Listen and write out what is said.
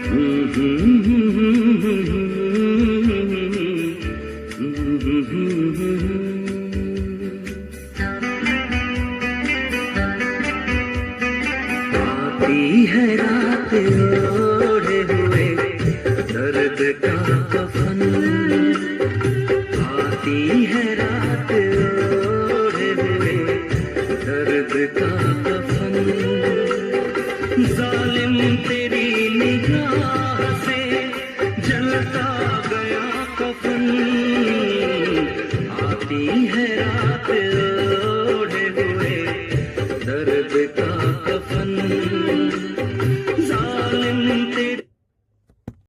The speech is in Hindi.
आती है रात ओढ़े हुए दर्द का कफन, आती है रात ओढ़े हुए दर्द का कफन। जालिम तेरी निगाह से जलता